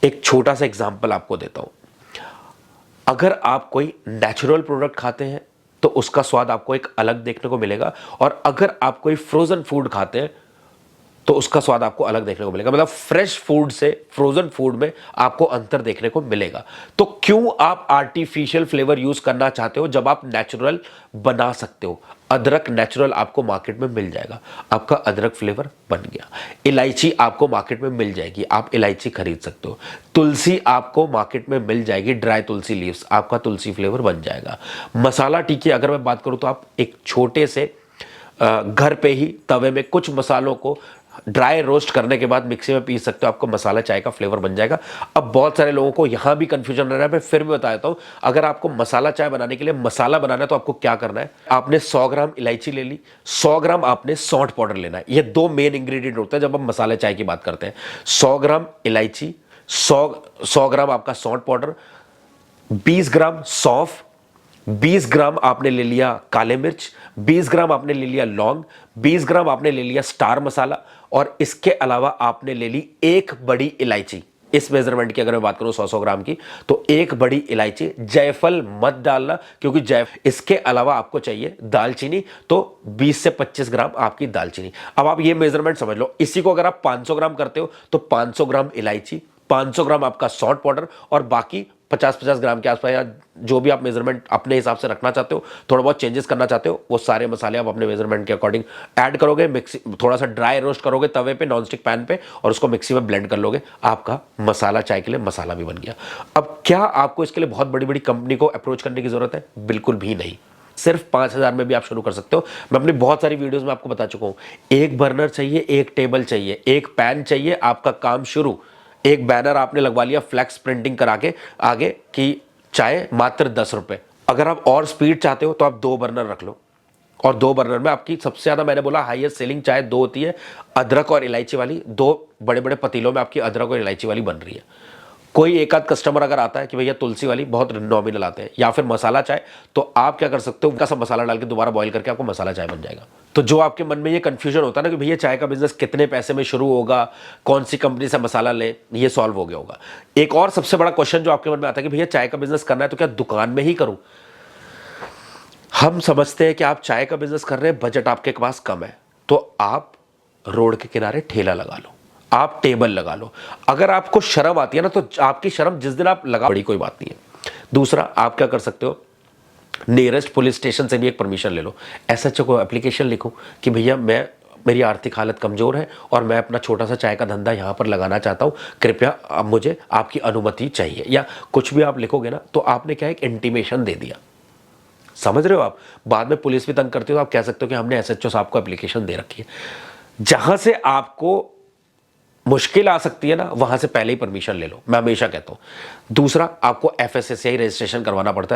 एक छोटा सा एग्जाम्पल आपको देता हूं। अगर आप कोई नेचुरल प्रोडक्ट खाते हैं तो उसका स्वाद आपको एक अलग देखने को मिलेगा, और अगर आप कोई फ्रोजन फूड खाते हैं तो उसका स्वाद आपको अलग देखने को मिलेगा। मतलब फ्रेश फूड से फ्रोजन फूड में आपको अंतर देखने को मिलेगा। तो क्यों आप आर्टिफिशियल फ्लेवर यूज करना चाहते हो जब आप नेचुरल बना सकते हो? अदरक नेचुरल आपको मार्केट में मिल जाएगा, आपका अदरक फ्लेवर बन गया। इलायची आपको मार्केट में मिल जाएगी, आप इलायची खरीद सकते हो। तुलसी आपको मार्केट में मिल जाएगी, ड्राई तुलसी लीव्स, आपका तुलसी फ्लेवर बन जाएगा। मसाला टिक्की अगर मैं बात करूं तो आप एक छोटे से घर पे ही तवे में कुछ मसालों को ड्राई रोस्ट करने के बाद मिक्सी में पीस सकते हो, आपको मसाला चाय का फ्लेवर बन जाएगा। अब बहुत सारे लोगों को यहां भी कंफ्यूजन रह रहा है, मैं फिर भी बता देता हूं। अगर आपको मसाला चाय बनाने के लिए मसाला बनाना है तो आपको क्या करना है, आपने 100 ग्राम इलायची ले ली, 100 ग्राम आपने सौंठ पाउडर लेना है। ये दो मेन इंग्रेडिएंट होते हैं जब हम मसाले चाय की बात करते हैं। 100 ग्राम इलायची, 100 ग्राम आपका सौंठ पाउडर, 20 ग्राम सौंफ, 20 ग्राम आपने ले लिया काले मिर्च, 20 ग्राम आपने ले लिया लौंग, 20 ग्राम आपने ले लिया स्टार मसाला, और इसके अलावा आपने ले ली एक बड़ी इलायची। इस मेजरमेंट की अगर मैं बात करूं 100 ग्राम की, तो एक बड़ी इलायची। जायफल मत डालना क्योंकि इसके अलावा आपको चाहिए दालचीनी, तो 20 से 25 ग्राम आपकी दालचीनी। अब आप ये मेजरमेंट समझ लो। इसी को अगर आप 500 ग्राम करते हो तो 500 ग्राम इलायची, 500 ग्राम आपका सॉल्ट पाउडर, और बाकी 50-50 ग्राम के आसपास, या जो भी आप मेजरमेंट अपने हिसाब से रखना चाहते हो, थोड़ा बहुत चेंजेस करना चाहते हो, वो सारे मसाले आप अपने मेजरमेंट के अकॉर्डिंग ऐड करोगे। मिक्सी थोड़ा सा ड्राई रोस्ट करोगे तवे पे, नॉनस्टिक पैन पे, और उसको मिक्सी में ब्लेंड कर लोगे। आपका मसाला चाय के लिए मसाला भी बन गया। अब क्या आपको इसके लिए बहुत बड़ी बड़ी कंपनी को अप्रोच करने की जरूरत है? बिल्कुल भी नहीं। सिर्फ 5,000 में भी आप शुरू कर सकते हो। मैं अपनी बहुत सारी वीडियोस में आपको बता चुका हूं। एक बर्नर चाहिए, एक टेबल चाहिए, एक पैन चाहिए, आपका काम शुरू। एक बैनर आपने लगवा लिया फ्लैक्स प्रिंटिंग करा के आगे कि चाय मात्र 10 रुपए। अगर आप और स्पीड चाहते हो तो आप 2 बर्नर रख लो, और 2 बर्नर में आपकी सबसे ज्यादा, मैंने बोला हाईएस्ट सेलिंग चाय 2 होती है, अदरक और इलायची वाली। 2 बड़े बड़े पतीलों में आपकी अदरक और इलायची वाली बन रही है। कोई एक आध कस्टमर अगर आता है कि भैया तुलसी वाली, बहुत नॉमिनल आते हैं, या फिर मसाला चाय, तो आप क्या कर सकते हो, उनका सब मसाला डाल के दोबारा बॉईल करके आपको मसाला चाय बन जाएगा। तो जो आपके मन में ये कंफ्यूजन होता है ना कि भैया चाय का बिजनेस कितने पैसे में शुरू होगा, कौन सी कंपनी से मसाला ले, ये सॉल्व हो गया होगा। एक और सबसे बड़ा क्वेश्चन जो आपके मन में आता है कि भैया चाय का बिजनेस करना है तो क्या दुकान में ही करूं? हम समझते हैं कि आप चाय का बिजनेस कर रहे हैं, बजट आपके पास कम है, तो आप रोड के किनारे ठेला लगा लो, आप टेबल लगा लो। अगर आपको शर्म आती है ना, तो आपकी शर्म जिस दिन आप लगा, बड़ी कोई बात नहीं है। दूसरा, आप क्या कर सकते हो, नियरेस्ट पुलिस स्टेशन से भी एक परमिशन ले लो। एसएचओ को एप्लीकेशन लिखो कि भैया मेरी आर्थिक हालत कमजोर है और मैं अपना छोटा सा चाय का धंधा यहाँ पर लगाना चाहता हूँ, कृपया अब मुझे आपकी अनुमति चाहिए, या कुछ भी आप लिखोगे ना, तो आपने क्या एक इंटीमेशन दे दिया। समझ रहे हो आप? बाद में पुलिस भी तंग करती हो तो आप कह सकते हो कि हमने एसएचओ साहब को एप्लीकेशन दे रखी है। जहां से आपको मुश्किल आ सकती है ना, वहां से पहले ही परमिशन ले लो, मैं हमेशा कहता हूं। दूसरा, आपको एफएसएसआई रजिस्ट्रेशन करवाना पड़ता है।